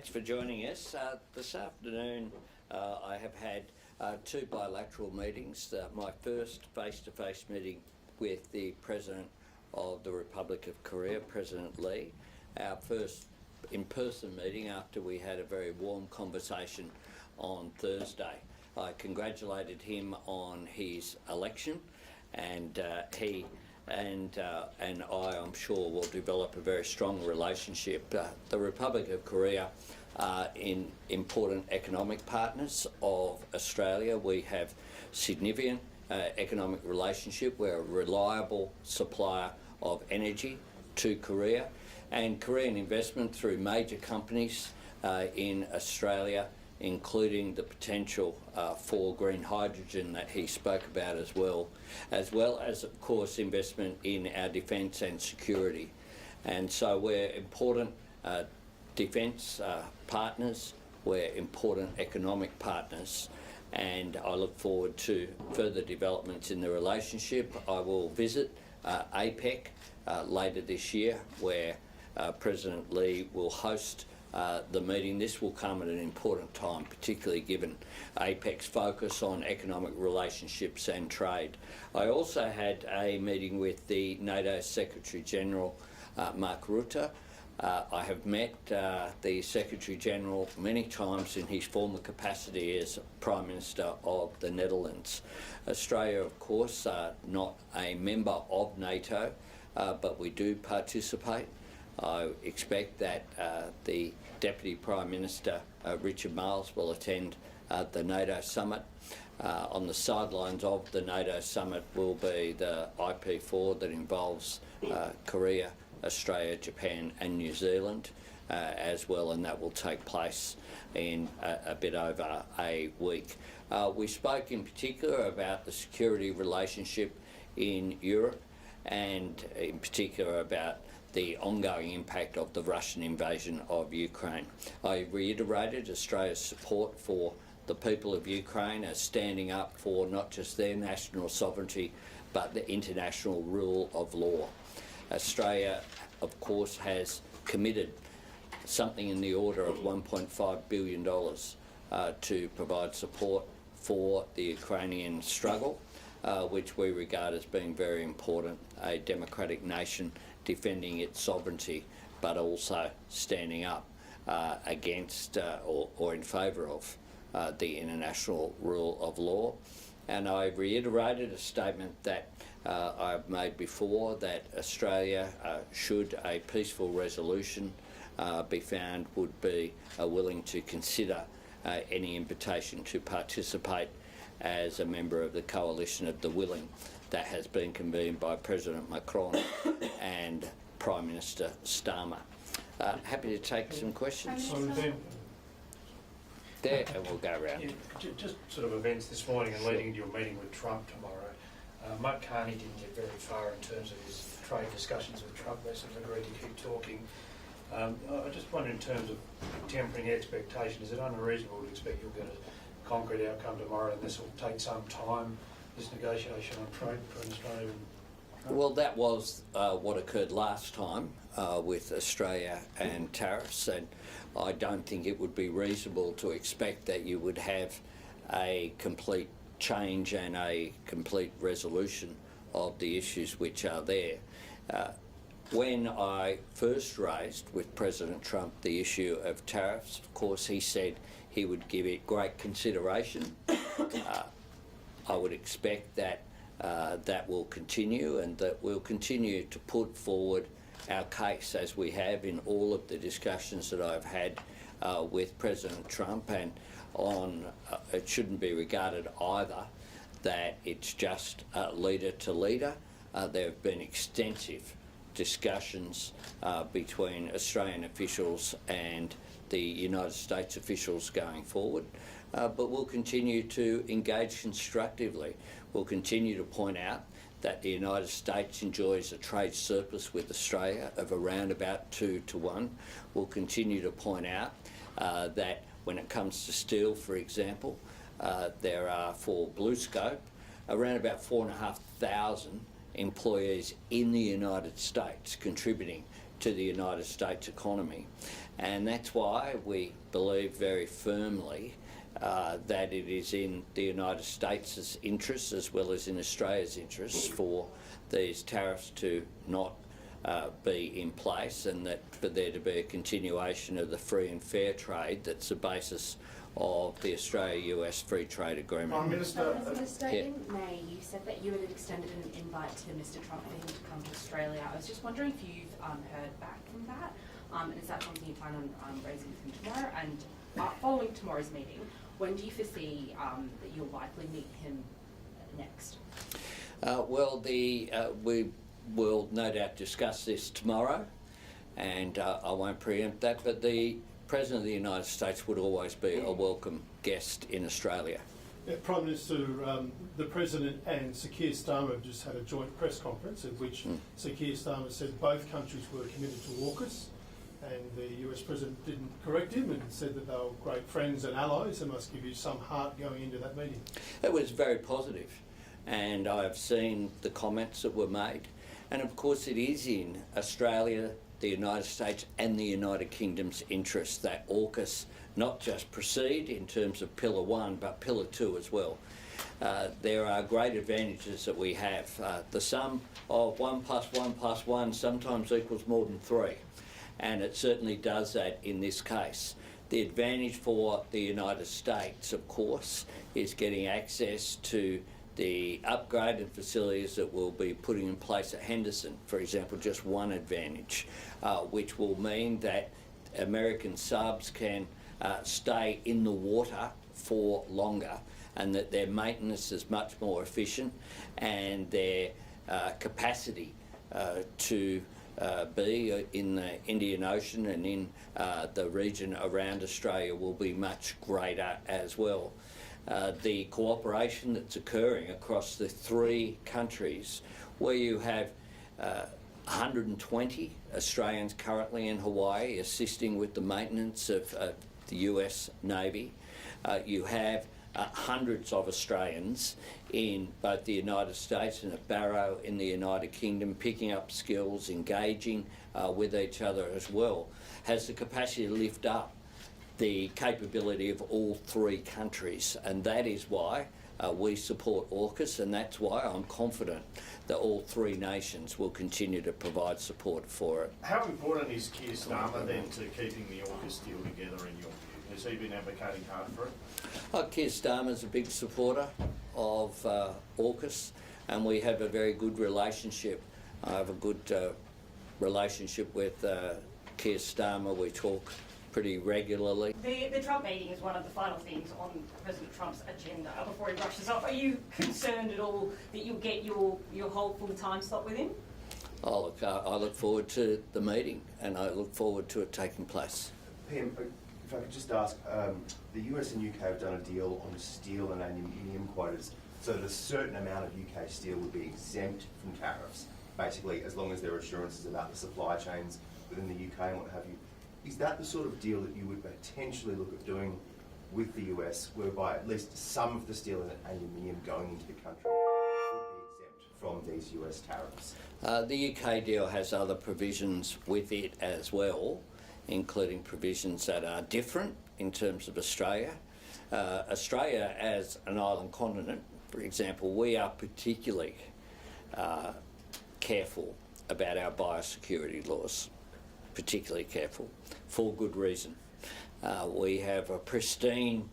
Thanks for joining us. This afternoon I have had two bilateral meetings. My first face-to-face meeting with the President of the Republic of Korea, President Lee. Our first in-person meeting after we had a very warm conversation on Thursday. I congratulated him on his election, and he and I, I'm sure, will develop a very strong relationship. The Republic of Korea are important economic partners of Australia. We have significant economic relationship. We're a reliable supplier of energy to Korea, and Korean investment through major companies in Australia, including the potential for green hydrogen that he spoke about as well as of course investment in our defence and security. And so we're important defence partners, we're important economic partners, and I look forward to further developments in the relationship. I will visit APEC later this year, where President Lee will host the meeting. This will come at an important time, particularly given APEC's focus on economic relationships and trade. I also had a meeting with the NATO Secretary-General, Mark Rutte. I have met the Secretary-General many times in his former capacity as Prime Minister of the Netherlands. Australia, of course, not a member of NATO, but we do participate. I expect that the Deputy Prime Minister, Richard Marles, will attend the NATO summit. On the sidelines of the NATO summit will be the IP4 that involves Korea, Australia, Japan and New Zealand as well, and that will take place in a bit over a week. We spoke in particular about the security relationship in Europe, and in particular about the ongoing impact of the Russian invasion of Ukraine. I reiterated Australia's support for the people of Ukraine as standing up for not just their national sovereignty, but the international rule of law. Australia, of course, has committed something in the order of $1.5 billion to provide support for the Ukrainian struggle, which we regard as being very important, a democratic nation defending its sovereignty, but also standing up against or in favour of the international rule of law. And I reiterated a statement that I've made before, that Australia, should a peaceful resolution be found, would be willing to consider any invitation to participate as a member of the coalition of the willing that has been convened by President Macron and Prime Minister Starmer. Happy to take some questions. There, and we'll go around. Yeah, just sort of events this morning and leading into your meeting with Trump tomorrow. Mark Carney didn't get very far in terms of his trade discussions with Trump. They sort of agreed to keep talking. I just wonder, in terms of tempering expectations, is it unreasonable to expect you'll get a concrete outcome tomorrow, and this will take some time, this negotiation on trade between Australia and Trump? Well, that was what occurred last time with Australia and tariffs, and I don't think it would be reasonable to expect that you would have a complete change and a complete resolution of the issues which are there. When I first raised with President Trump the issue of tariffs, of course he said he would give it great consideration. I would expect that that will continue, and that we'll continue to put forward our case as we have in all of the discussions that I've had with President Trump. And on it shouldn't be regarded either that it's just leader to leader. There have been extensive discussions between Australian officials and the United States officials going forward, but we'll continue to engage constructively. We'll continue to point out that the United States enjoys a trade surplus with Australia of around about 2 to 1. We'll continue to point out that when it comes to steel, for example, there are, for BlueScope, around about 4,500 employees in the United States contributing to the United States economy. And that's why we believe very firmly that it is in the United States' interests as well as in Australia's interests for these tariffs to not be in place, and that for there to be a continuation of the free and fair trade that's the basis of the Australia-US Free Trade Agreement. Prime Minister, As a statement in May, you said that you had extended an invite to Mr Trump for him to come to Australia. I was just wondering if you've heard back from that, and is that something you plan on raising with him tomorrow? And following tomorrow's meeting, when do you foresee that you'll likely meet him next? We will no doubt discuss this tomorrow, and I won't preempt that, but the President of the United States would always be a welcome guest in Australia. yeah, Prime Minister, the President and Sir Keir Starmer have just had a joint press conference in which Sir Keir Starmer said both countries were committed to AUKUS, and the US President didn't correct him and said that they were great friends and allies. It must give you some heart going into that meeting. It was very positive, and I've seen the comments that were made. And of course it is in Australia, the United States and the United Kingdom's interest that AUKUS not just proceed in terms of Pillar 1 but Pillar 2 as well. There are great advantages that we have. The sum of 1 + 1 + 1 sometimes equals more than 3, and it certainly does that in this case. The advantage for the United States, of course, is getting access to the upgraded facilities that we'll be putting in place at Henderson, for example, just one advantage, which will mean that American subs can stay in the water for longer, and that their maintenance is much more efficient, and their capacity to be in the Indian Ocean and in the region around Australia will be much greater as well. The cooperation that's occurring across the 3 countries, where you have 120 Australians currently in Hawaii assisting with the maintenance of the US Navy. You have hundreds of Australians in both the United States and at Barrow in the United Kingdom, picking up skills, engaging with each other as well, has the capacity to lift up the capability of all 3 countries, and that is why we support AUKUS, and that's why I'm confident that all 3 nations will continue to provide support for it. How important is Keir Starmer then to keeping the AUKUS deal together in your view? Has he been advocating hard for it? Keir Starmer's a big supporter of AUKUS, and we have a very good relationship. I have a good relationship with Keir Starmer. We talk pretty regularly. The Trump meeting is one of the final things on President Trump's agenda before he rushes off. Are you concerned at all that you'll get your whole full time slot with him? Oh, look, I look forward to the meeting, and I look forward to it taking place. Pam, if I could just ask, the US and UK have done a deal on steel and aluminium quotas, so that a certain amount of UK steel would be exempt from tariffs, basically, as long as there are assurances about the supply chains within the UK and what have you. Is that the sort of deal that you would potentially look at doing with the US, whereby at least some of the steel and aluminium going into the country would be exempt from these US tariffs? The UK deal has other provisions with it as well, including provisions that are different in terms of Australia. Australia as an island continent, for example, we are particularly careful about our biosecurity laws. Particularly careful, for good reason. We have a pristine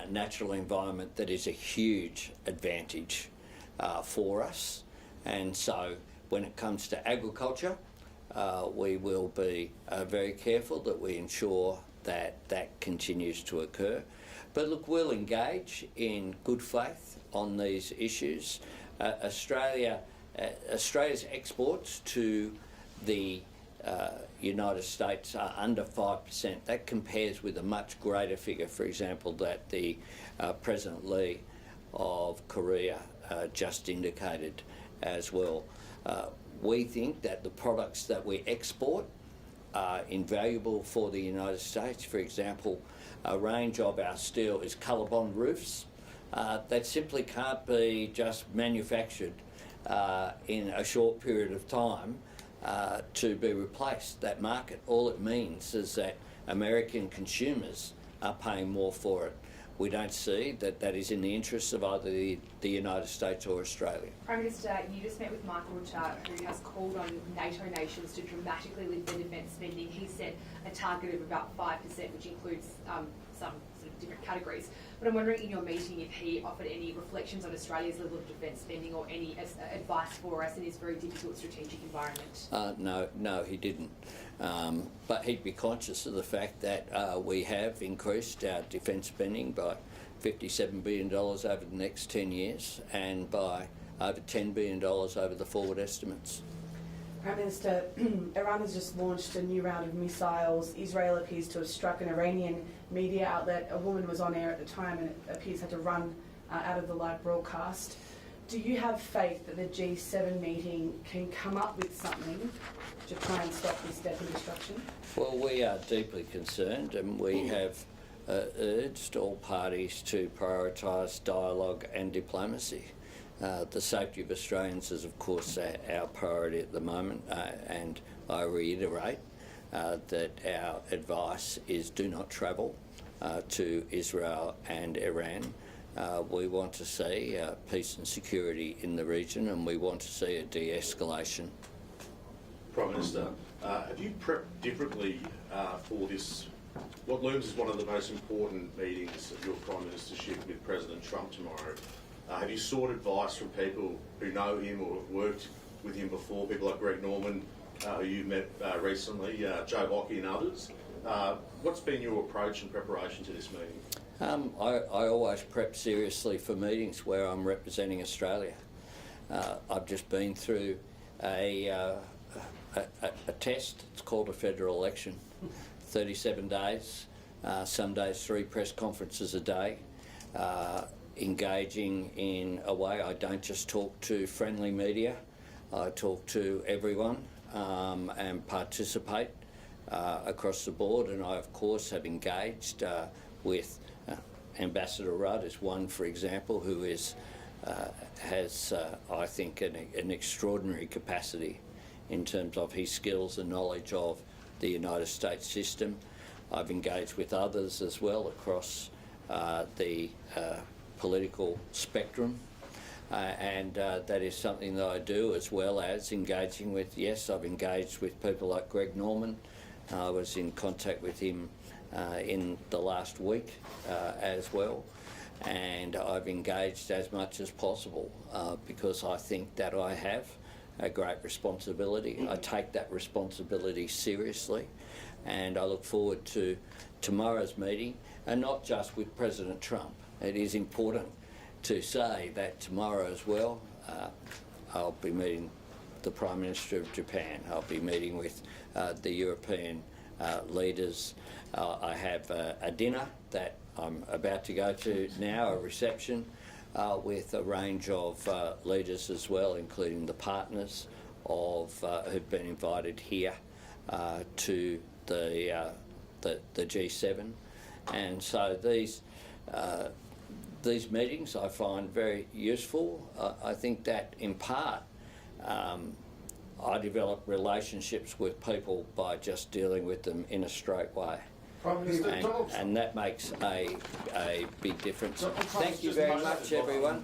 natural environment that is a huge advantage for us, and so when it comes to agriculture, we will be very careful that we ensure that that continues to occur. But look, we'll engage in good faith on these issues. Australia's exports to the United States are under 5%. That compares with a much greater figure, for example, that the President Lee of Korea just indicated as well. We think that the products that we export are invaluable for the United States. For example, a range of our steel is colour-bond roofs that simply can't be just manufactured in a short period of time. to be replaced, that market. All it means is that American consumers are paying more for it. We don't see that that is in the interests of either the United States or Australia. Prime Minister, you just met with Michael Richard, who has called on NATO nations to dramatically lift their defence spending. He set a target of about 5%, which includes some sort of different categories. But I'm wondering in your meeting if he offered any reflections on Australia's level of defence spending or any advice for us in this very difficult strategic environment. No, he didn't. But he'd be conscious of the fact that we have increased our defence spending by $57 billion over the next 10 years and by over $10 billion over the forward estimates. Prime Minister, Iran has just launched a new round of missiles. Israel appears to have struck an Iranian media outlet. A woman was on air at the time and it appears had to run out of the live broadcast. Do you have faith that the G7 meeting can come up with something to try and stop this death and destruction? Well, we are deeply concerned and we have urged all parties to prioritise dialogue and diplomacy. The safety of Australians is, of course, our priority at the moment, and I reiterate that our advice is do not travel to Israel and Iran. We want to see peace and security in the region, and we want to see a de-escalation. Prime Minister, have you prepped differently for this, what looms as one of the most important meetings of your Prime Ministership with President Trump tomorrow? Have you sought advice from people who know him or have worked with him before, people like Greg Norman, who you met recently, Joe Hockey and others? What's been your approach and preparation to this meeting? I always prep seriously for meetings where I'm representing Australia. I've just been through a test. It's called a federal election. 37 days, some days 3 press conferences a day, engaging in a way. I don't just talk to friendly media, I talk to everyone and participate across the board, and I of course have engaged with Ambassador Rudd is one, for example, who is has I think an extraordinary capacity in terms of his skills and knowledge of the United States system. I've engaged with others as well across the political spectrum, and that is something that I do, as well as engaging with, yes, I've engaged with people like Greg Norman. I was in contact with him in the last week as well, and I've engaged as much as possible because I think that I have a great responsibility. I take that responsibility seriously, and I look forward to tomorrow's meeting, and not just with President Trump. It is important to say that tomorrow as well, I'll be meeting the Prime Minister of Japan. I'll be meeting with the European leaders. I have a dinner that I'm about to go to now, a reception with a range of leaders as well, including the partners of who've been invited here to the G7, and so these meetings I find very useful. I think that in part I develop relationships with people by just dealing with them in a straight way. Prime Minister, And that makes a big difference. Thank you very much, everyone.